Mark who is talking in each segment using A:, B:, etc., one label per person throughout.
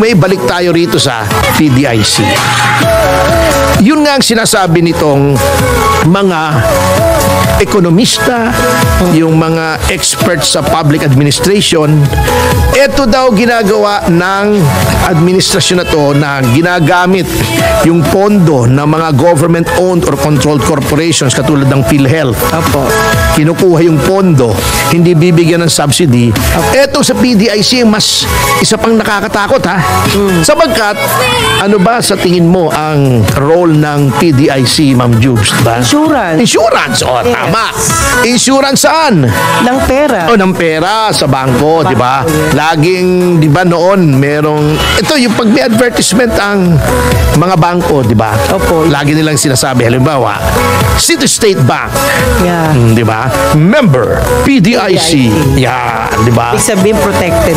A: Anyway, balik tayo rito sa PDIC. Yun nga ang sinasabi nitong mga ekonomista, yung mga experts sa public administration. Ito daw ginagawa ng administrasyon na to na ginagamit yung pondo ng mga government-owned or controlled corporations katulad ng PhilHealth.
B: Opo.
A: Kinukuha yung pondo, hindi bibigyan ng subsidy. Eto sa PDIC, mas isa pang nakakatakot ha. Sapagkat, ano ba sa tingin mo ang role ng PDIC, Ma'am Jubes? Diba?
B: Insurance.
A: Insurance,
B: Yes.
A: tama. Insurance saan?
B: Ng pera.
A: Ng pera sa bangko, di ba? Laging, di ba noon, merong, ito yung pag may advertisement ang mga bangko, di ba?
B: Opo.
A: Lagi nilang sinasabi, halimbawa, City State Bank,
B: Yeah.
A: di ba? Member, PDIC. Yan, di ba?
B: Ibig sabihin protected.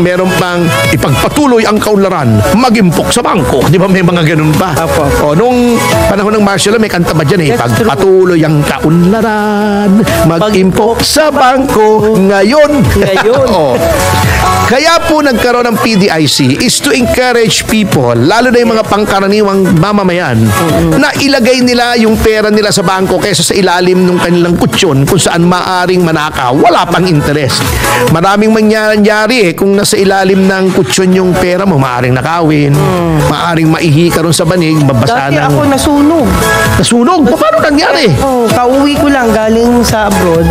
A: Meron pang ipagpatuloy ang kaunlaran, magimpok sa bangko. Di ba may mga ganun pa?
B: Opo.
A: O, nung panahon ng martial law, may kanta ba dyan eh?
B: That's true.
A: Pagpatuloy ang kaunlaran, mag-impok sa bangko. Ngayon.
B: Ngayon.
A: O. Kaya po nagkaroon ng PDIC is to encourage people, lalo na yung mga pangkaraniwang mamamayan, na ilagay nila yung pera nila sa bangko kaysa sa ilalim ng kanilang kutsyon kung saan maaring manakaw, wala pang interest. Maraming mangyayari kung nasa ilalim ng kutsyon yung pera mo, maaring nakawin, maaring maihi ka ron sa banig, mabasa
B: Dati
A: ng...
B: ako nasunog.
A: Nasunog? Paano nangyari?
B: Oh, kauwi ko lang galing sa abroad.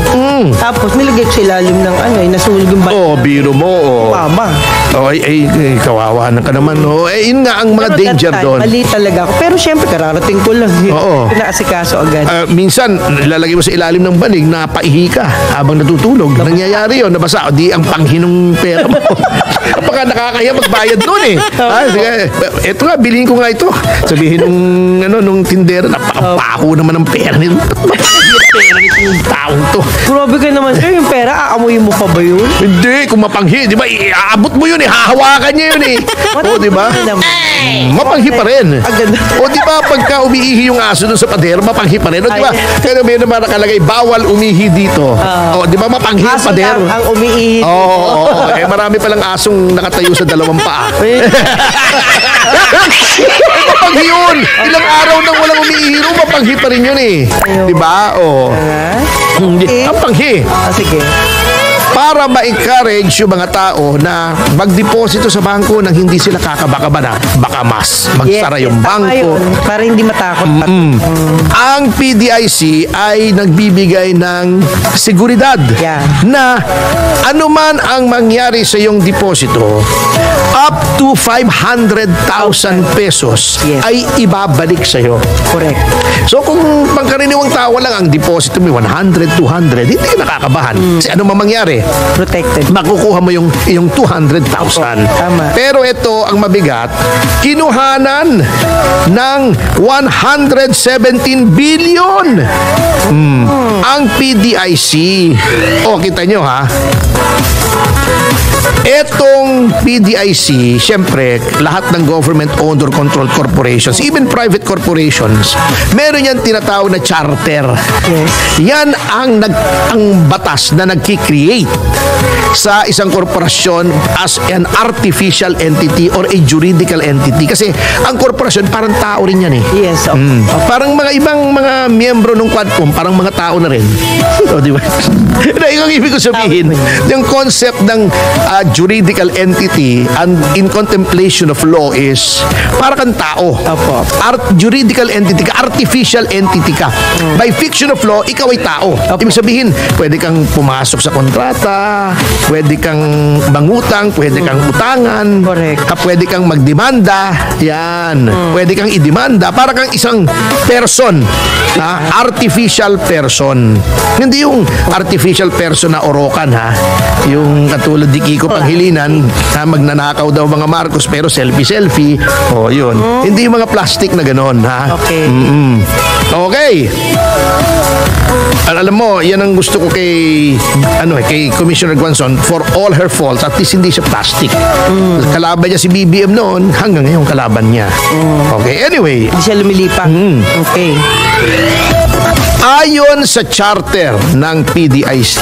B: Tapos nilagay ko sa ilalim ng nasunog yung bahay.
A: Oh, biro mo. Oh.
B: Mama.
A: Oh, kawawa na ka naman. Oh. Yun nga ang mga
B: Pero
A: danger
B: that time,
A: doon.
B: mali talaga ako. Pero syempre, kararating ko lang.
A: Oo.
B: Pinaasikaso agad.
A: Minsan, ilalagay mo sa ilalim ng banig na paihi ka habang natutulog. Nangyayari yun, nabasa. O di ang panghinong pera mo. Baka nakakaya magbayad nun eh. Sige, eto nga, bilhin ko nga ito. Sabihin nung tindera, napakapaho naman ng pera nito. Pera nitong taong to.
B: Grabe ka naman, sir. Yung pera, aamuyin mo pa ba yun?
A: Hindi, kung mapanghi, di ba, iaabot mo yun eh, hahawakan niya yun eh. O, di ba? Mapanghi pa rin. O, di ba, pagka umiihi yung aso dun sa pader, mapanghi pa rin. O, di ba, kaya may naman nakalagay, bawal umihi dito. O, di ba, mapanghi ang
B: Aso
A: pader.
B: lang ang umiihi.
A: Oo, eh, marami palang asong nakatayo sa dalawang paa. Mapanghi yun. Ilang araw nang walang umiihi, mapanghi pa rin yun eh. Di ba? O. Ang panghi.
B: Sige.
A: Para ma-encourage yung mga tao na magdeposito sa bangko nang hindi sila kakabakaba na baka mas magsara yung
B: tama
A: bangko.
B: yun. Para hindi matakot.
A: Ang PDIC ay nagbibigay ng seguridad na anuman ang mangyari sa iyong deposito, up to 500,000 pesos ay ibabalik sa iyo.
B: Correct.
A: So kung pangkaraniwang tao lang ang deposito mo 100, 200, hindi ka nakakabahan. Kasi ano mangyari?
B: Protected.
A: Makukuha mo yung 200,000.
B: Tama.
A: Pero ito ang mabigat, kinuhanan ng 117 billion. Ang PDIC. O, kita nyo ha. Etong PDIC, syempre, lahat ng government-owned or controlled corporations, even private corporations, meron yan tinatawag na charter.
B: Yes.
A: Yan ang batas na nagki-create sa isang korporasyon as an artificial entity or a juridical entity. Kasi ang korporasyon parang tao rin yan eh.
B: Yes.
A: Parang mga ibang mga miyembro ng Quadcom, parang mga tao na rin. O, di ba? Yung ibig ko sabihin, yung concept ng juridical entity and in contemplation of law is para kang tao.
B: Opo.
A: Juridical entity ka, artificial entity ka. By fiction of law, ikaw ay tao. Ibig sabihin, pwede kang pumasok sa kontrata, pwede kang mangutang, pwede kang utangan,
B: Correct.
A: pwede kang magdemanda, yan. Pwede kang idemanda para kang isang person, artificial person. Hindi yung artificial person na orokan ha. Yung katulad ni Kiko Panghilinan, magnanakaw daw mga Marcos pero selfie-selfie. O, yun. Hindi yung mga plastic na ganon ha.
B: Okay.
A: Okay. Alam mo, yan ang gusto ko kay Commissioner Guanzon. For all her faults, at least hindi siya plastic. Kalaban niya si BBM noon, hanggang ngayon kalaban niya. Okay, anyway.
B: Hindi siya lumilipa. Okay.
A: Ayon sa charter ng PDIC,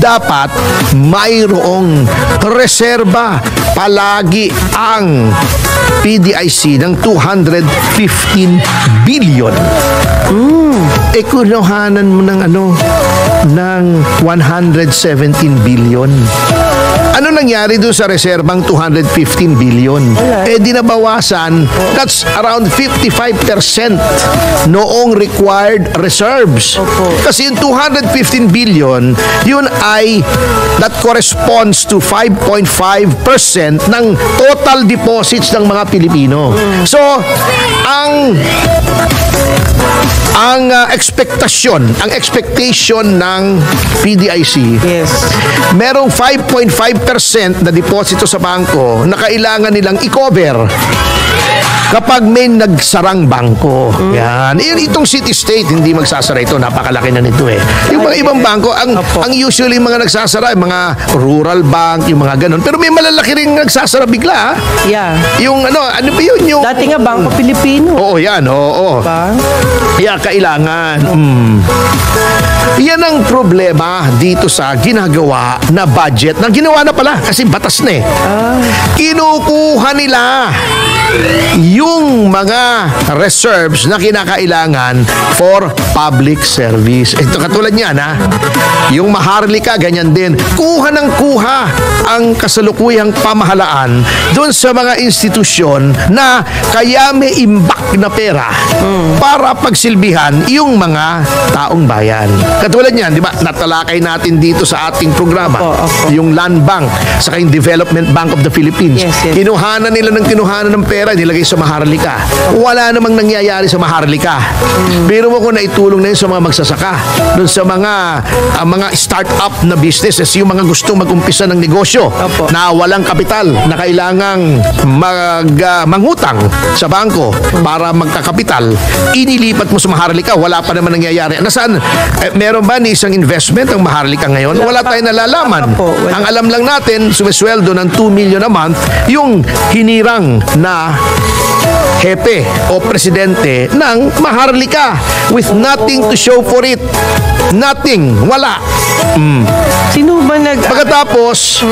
A: dapat mayroong reserba palagi ang PDIC ng 215 billion. Kunuhanan mo ng ng 117 billion. Ano nangyari doon sa reserbang 215 billion?
B: Wala.
A: Di nabawasan. That's around 55% noong required reserves.
B: Opo.
A: Kasi yung 215 billion, yun ay, that corresponds to 5.5% ng total deposits ng mga Pilipino. So, ang expectation ng PDIC,
B: Yes.
A: merong 5.5% na deposito sa bangko na kailangan nilang i-cover kapag may nagsarang bangko. Yan. Itong City State, hindi magsasara ito. Napakalaki na nito eh. Yung mga ibang bangko, ang usually mga nagsasara, mga rural bank, yung mga ganun. Pero may malalaki rin nagsasara bigla.
B: Yeah.
A: Yung ano ba yun? Yung,
B: Dati nga, Bangko Pilipino.
A: oo, yan. Oo.
B: Ba?
A: Kaya kailangan. Yan ang problema dito sa ginagawa na budget na ginawa na pala kasi batas na eh. Kinukuha nila yung mga reserves na kinakailangan for public service. Ito katulad niyan ha. Yung Maharlika, ganyan din. Kuha ng kuha ang kasalukuyang pamahalaan doon sa mga institusyon na kaya may imbak na pera para pagsilbihan yung mga taong bayan. Katulad niyan, di ba? Natalakay natin dito sa ating programa.
B: Opo.
A: Yung Land Bank, saka yung Development Bank of the Philippines.
B: Yes.
A: Kinuhanan nila ng pera, nilagay sa Maharlika. Wala namang nangyayari sa Maharlika. Pero mo kung naitulong na yun sa mga magsasaka, doon sa mga start-up na businesses, yung mga gustong mag-umpisa ng negosyo
B: Opo.
A: na walang kapital, na kailangang mangutang sa bangko para magkakapital, inilipat mo sa Maharlika, wala pa naman nangyayari. Nasaan? Meron ba ni isang investment ang Maharlika ngayon? Wala tayong nalalaman.
B: Opo, wala.
A: Ang alam lang natin, sumisweldo ng 2 million a month, yung hinirang na hepe o presidente ng Maharlika with nothing to show for it. Nothing. Wala.
B: Sino ba
A: Pagkatapos,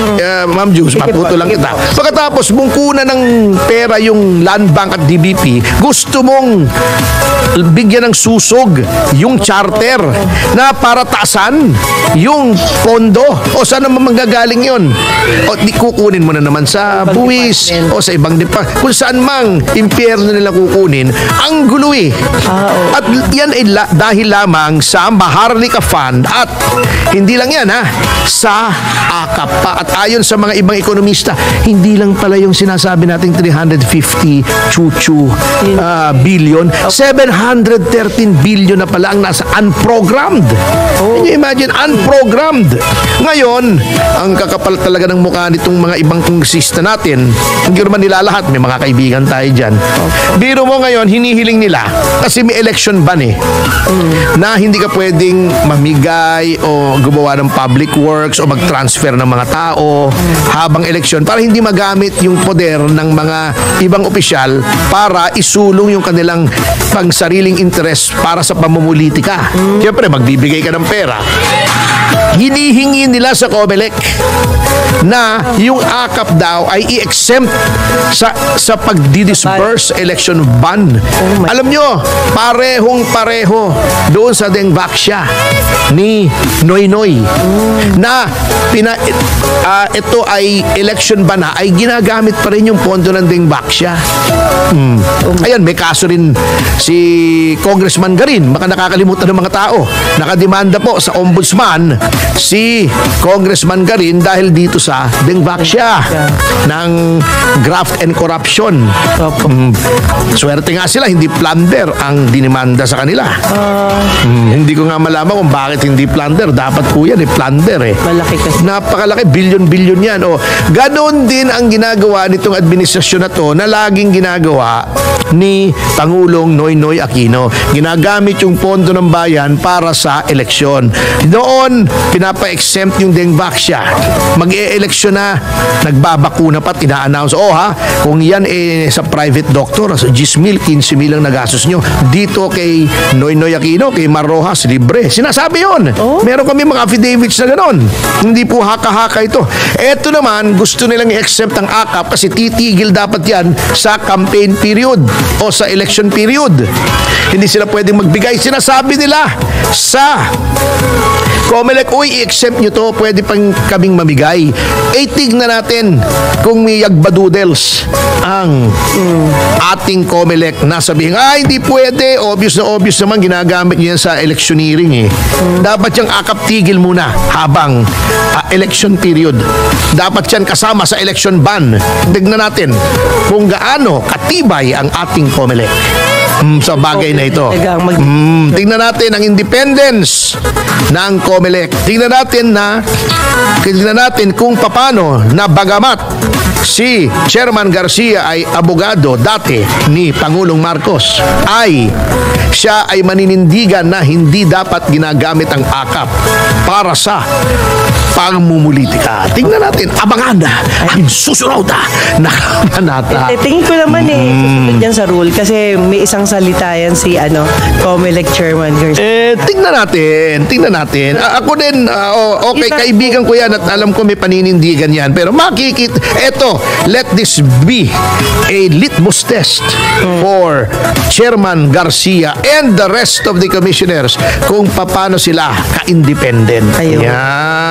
A: Ma'am Jules, maputo lang kita. Pagkatapos, bungkuna ng pera yung Land Bank at DBP, gusto mong bigyan ng susog yung charter na para taasan yung pondo. O saan naman manggagaling yun? O di kukunin mo na naman sa buwis o sa ibang kung saan mang impyerno nila kukunin, ang gulo eh. At yan ay dahil lamang sa Maharlika Fund at hindi lang yan sa AKAP pa. At ayon sa mga ibang ekonomista, hindi lang pala yung sinasabi nating 350 billion, 713 billion na pala ang nasa unprogrammed. Can you imagine? Unprogrammed. Ngayon, ang kakapal talaga ng mukha nitong mga ibang kongresista natin, hindi naman nila lahat, may mga kaibigan tayo dyan. Biro mo ngayon, hinihiling nila kasi may election ban na hindi ka pwedeng mamigay o gumawa ng public works o mag-transfer ng mga tao habang eleksyon para hindi magamit yung poder ng mga ibang opisyal para isulong yung kanilang pangsariling interest para sa pamumulitika. Siyempre, magbibigay ka ng pera. Hinihingi nila sa COMELEC na yung AKAP daw ay i-exempt sa pagdi-disperse election ban. Alam nyo, parehong-pareho doon sa Dengvaxia ni Noynoy na ito ay election ban na ay ginagamit pa rin yung pondo ng Dengvaxia. Ayan, may kaso rin si Congressman Garin, baka nakakalimutan ng mga tao. Nakademanda po sa ombudsman si Congressman Garin dahil dito sa Dengvaxia ng graft and corruption. Swerte nga sila, hindi plunder ang dinimanda sa kanila. Hindi ko nga malaman kung bakit hindi plunder. Dapat po yan, plunder
B: Malaki kasi.
A: Napakalaki, bilyon-bilyon yan. Ganon din ang ginagawa nitong administrasyon na to na laging ginagawa ni Pangulong Noynoy Aquino. Ginagamit yung pondo ng bayan para sa eleksyon. Noon, pinapa-exempt yung Dengvaxia. Mag-e-eleksyon na, nagbabakuna pa, ina-announce, kung yan sa private doctor, so 10,000, 15,000 ang nagastos nyo. Dito kay Noynoy Aquino, kay Mar Rojas, libre. Sinasabi yun. Meron kami mga affidavits na ganon. Hindi po haka-haka ito. Eto naman, gusto nilang i-exempt ang AKAP kasi titigil dapat yan sa campaign period o sa election period. Hindi sila pwedeng magbigay. Sinasabi nila sa COMELEC, i-exempt nyo to, pwede pang kaming mamigay. Tignan natin kung may yagbadoodles ang ating COMELEC na sabihin, hindi pwede, obvious na obvious naman, ginagamit nyo yan sa electioneering Dapat yung AKAP tigil muna habang election period. Dapat yan kasama sa election ban. Tignan natin kung gaano katibay ang ating COMELEC sa bagay na ito. Tingnan natin ang independence ng COMELEC. Tingnan natin kung paano na bagamat si Chairman Garcia ay abogado dati ni Pangulong Marcos, siya ay maninindigan na hindi dapat ginagamit ang AKAP para sa pangmumulitika. Tingnan natin, abangan na ang susunod na kabanata.
B: Tingin ko naman susunod yan sa rule kasi may isang salita yan si COMELEC Chairman Garcia.
A: Tingnan natin. Ako din, okay, kaibigan ko yan at alam ko may paninindigan yan. Pero let this be a litmus test for Chairman Garcia and the rest of the commissioners kung paano sila ka-independent.
B: Ayun.
A: Yan.